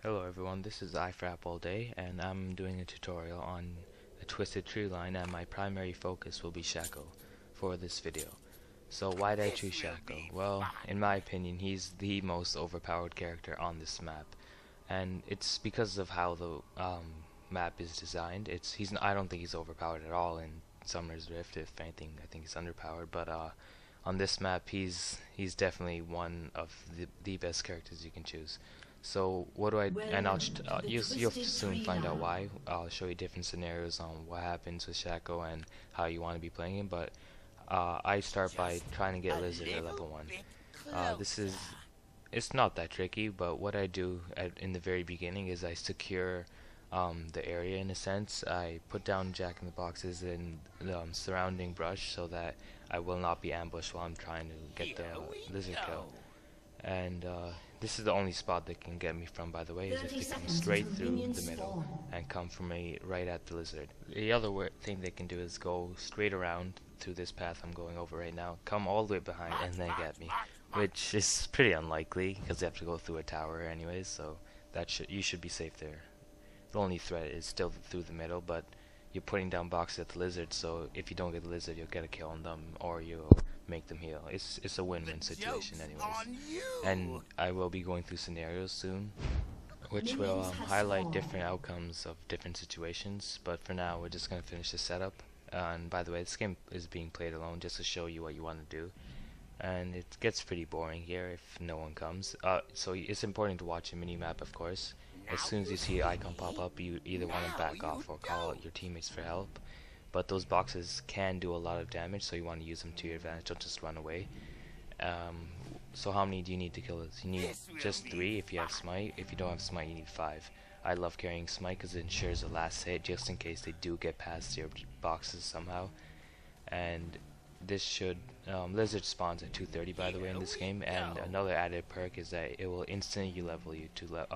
Hello everyone, this is iFrap All Day, and I'm doing a tutorial on the Twisted Treeline, and my primary focus will be Shaco for this video. So why did I choose Shaco? Well, in my opinion, he's the most overpowered character on this map, and it's because of how the map is designed. I don't think he's overpowered at all in Summer's Rift. If anything, I think he's underpowered. But on this map, he's definitely one of the best characters you can choose. So what do I, and you'll soon find out why. I'll show you different scenarios on what happens with Shaco and how you want to be playing him, but I start by trying to get Lizard at level 1. It's not that tricky, but what I do in the very beginning is I secure the area in a sense. I put down Jack in the boxes and surrounding brush so that I will not be ambushed while I'm trying to get the Lizard kill. And this is the only spot they can get me from, by the way, is if they come straight through the middle and come from me right at the Lizard. The other thing they can do is go straight around through this path I'm going over right now, come all the way behind, and then get me, which is pretty unlikely because they have to go through a tower anyways, so you should be safe there. The only threat is still through the middle, but you're putting down boxes at the Lizard, so if you don't get the Lizard, you'll get a kill on them, or you'll make them heal. It's a win-win situation anyways. And I will be going through scenarios soon, which will highlight different outcomes of different situations, but for now we're just going to finish the setup. And by the way, this game is being played alone just to show you what you want to do, and it gets pretty boring here if no one comes. So it's important to watch a mini-map, of course. As soon as you see an icon pop up, you either want to back off or call out your teammates for help. But those boxes can do a lot of damage, so you want to use them to your advantage. Don't just run away. So how many do you need to kill this? You need just 3 if you have Smite. If you don't have Smite, you need 5. I love carrying Smite because it ensures the last hit just in case they do get past your boxes somehow. And this should Lizard spawns at 230, by the way, in this game. And another added perk is that it will instantly level you to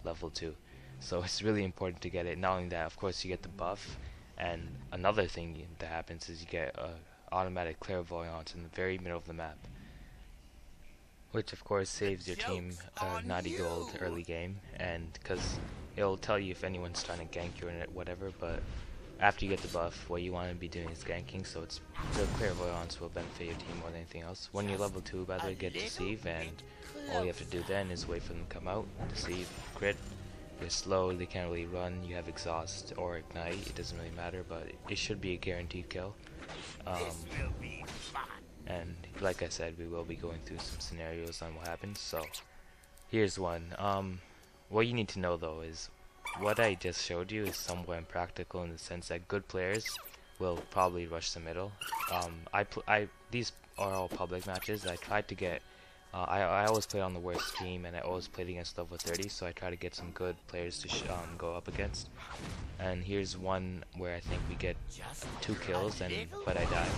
level 2. So it's really important to get it. Not only that, of course, you get the buff. And another thing that happens is you get automatic clairvoyance in the very middle of the map, which of course saves your team naughty gold early game, and because it'll tell you if anyone's trying to gank you or whatever. But after you get the buff, what you want to be doing is ganking, so the clairvoyance will benefit your team more than anything else. When you're level 2, by the way, get deceive, and all you have to do then is wait for them to come out, deceive, crit. They're slow, they can't really run, you have exhaust or ignite, it doesn't really matter, but it should be a guaranteed kill. And like I said, we will be going through some scenarios on what happens. So here's one. What you need to know though is what I just showed you is somewhat impractical in the sense that good players will probably rush the middle. These are all public matches. I tried to get I always played on the worst team, and I always played against level 30, so I try to get some good players to go up against. And here's one where I think we get 2 kills, but I die.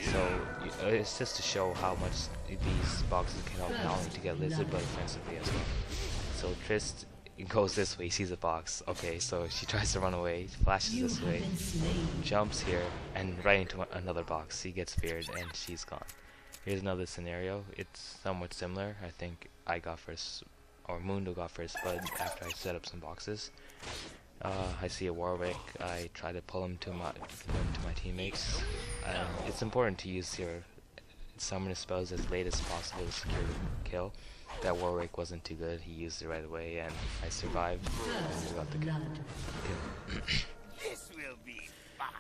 So it's just to show how much these boxes can help not only to get Lizard, but offensively as well. So Trist goes this way, sees a box. Okay, so she tries to run away, flashes this way, jumps here, and right into another box. She gets feared, and she's gone. Here's another scenario. It's somewhat similar. I think I got first, or Mundo got first blood after I set up some boxes. I see a Warwick. I try to pull him to my teammates. It's important to use your summoner spells as late as possible to secure the kill. That Warwick wasn't too good. He used it right away, and I survived and we got the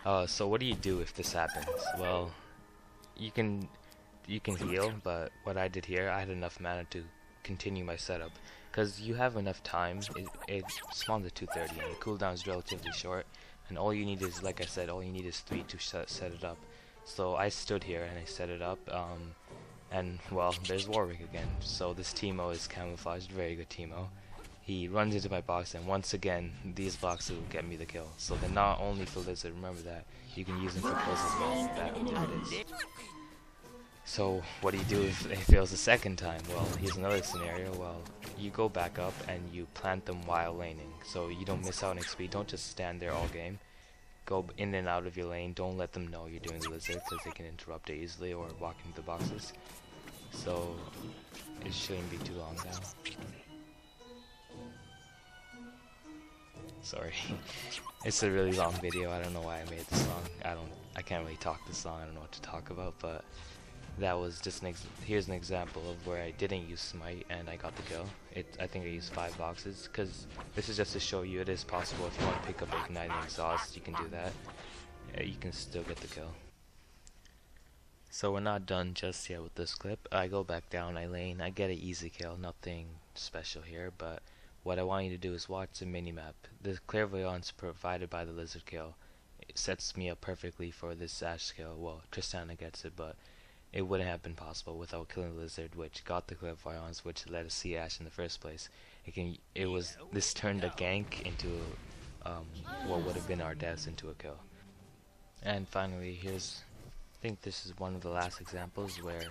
kill. So what do you do if this happens? Well, you can heal, but what I did here, I had enough mana to continue my setup, because you have enough time. It spawns at 230, and the cooldown is relatively short, and all you need is, like I said, all you need is 3 to set it up. So I stood here and I set it up, and well, there's Warwick again. So this Teemo is camouflaged, very good Teemo. He runs into my box, and once again, these boxes will get me the kill. So they're not only for Lizard, remember that. You can use them for kills as well. There it is. So what do you do if it fails a second time? Well, here's another scenario. Well, you go back up and you plant them while laning, so you don't miss out on XP. Don't just stand there all game. Go in and out of your lane. Don't let them know you're doing the Lizard, because they can interrupt it easily or walk into the boxes. So it shouldn't be too long now. Sorry. It's a really long video. I don't know why I made this long. I can't really talk this long. I don't know what to talk about, but that was just here's an example of where I didn't use smite and I got the kill. I think I used 5 boxes, because this is just to show you it is possible. If you want to pick up igniting exhaust, you can do that. You can still get the kill. So we're not done just yet with this clip. I go back down, I lane, I get an easy kill, nothing special here, but what I want you to do is watch the minimap. The clairvoyance provided by the lizard kill, it sets me up perfectly for this Ash kill. Well, Tristana gets it, but it wouldn't have been possible without killing the lizard, which got the clairvoyance, which let us see Ash in the first place. This turned a gank into what would have been our deaths into a kill. And finally, I think this is one of the last examples where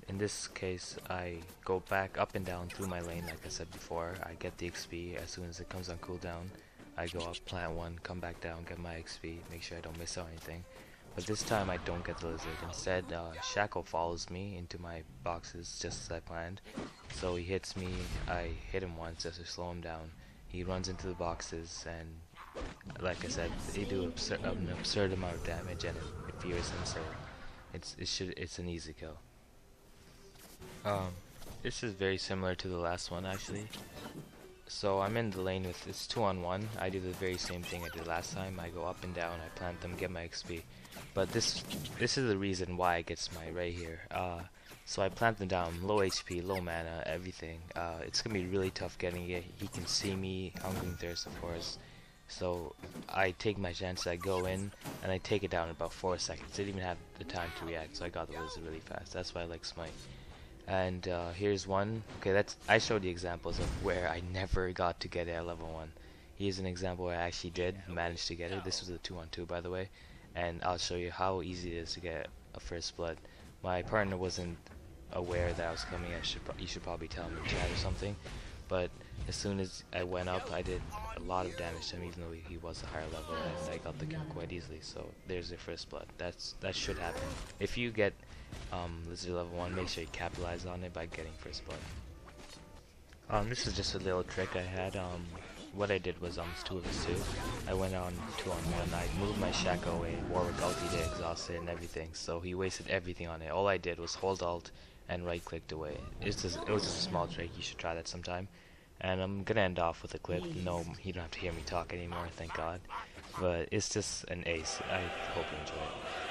in this case I go back up and down through my lane. Like I said before, I get the XP as soon as it comes on cooldown. I go up, plant one, come back down, get my XP, make sure I don't miss out anything. But this time I don't get the lizard. Instead, Shaco follows me into my boxes just as I planned. So he hits me, I hit him once just to slow him down. He runs into the boxes, and like I said, they do an absurd amount of damage, and it fears him, so it's an easy kill. This is very similar to the last one actually. So I'm in the lane with it's 2-on-1. I do the very same thing I did last time. I go up and down, I plant them, get my XP. But this is the reason why I get smite right here. So I plant them down, low HP, low mana, everything. It's gonna be really tough getting it. He can see me, Hungry Thirst of course. So I take my chances, I go in, and I take it down in about 4 seconds. Didn't even have the time to react, so I got the lizard really fast. That's why I like smite. And here's one. Okay, I showed the examples of where I never got to get it at level 1. Here's an example where I actually did manage to get it. This was a 2-on-2 by the way. And I'll show you how easy it is to get a first blood. My partner wasn't aware that I was coming. You should probably tell him in chat or something. But as soon as I went up, I did a lot of damage to him, even though he was a higher level, and I got the kill quite easily. So there's your first blood. That should happen. If you get lizard level 1, make sure you capitalize on it by getting first blood. This is just a little trick I had. What I did was 2 vs 2. I went on 2-on-1. I moved my Shaco away. Warwick ulted it, exhausted and everything. So he wasted everything on it. All I did was hold alt and right clicked away. It was just a small trick. You should try that sometime. And I'm gonna end off with a clip. No, you don't have to hear me talk anymore, thank God. But it's just an ace. I hope you enjoy it.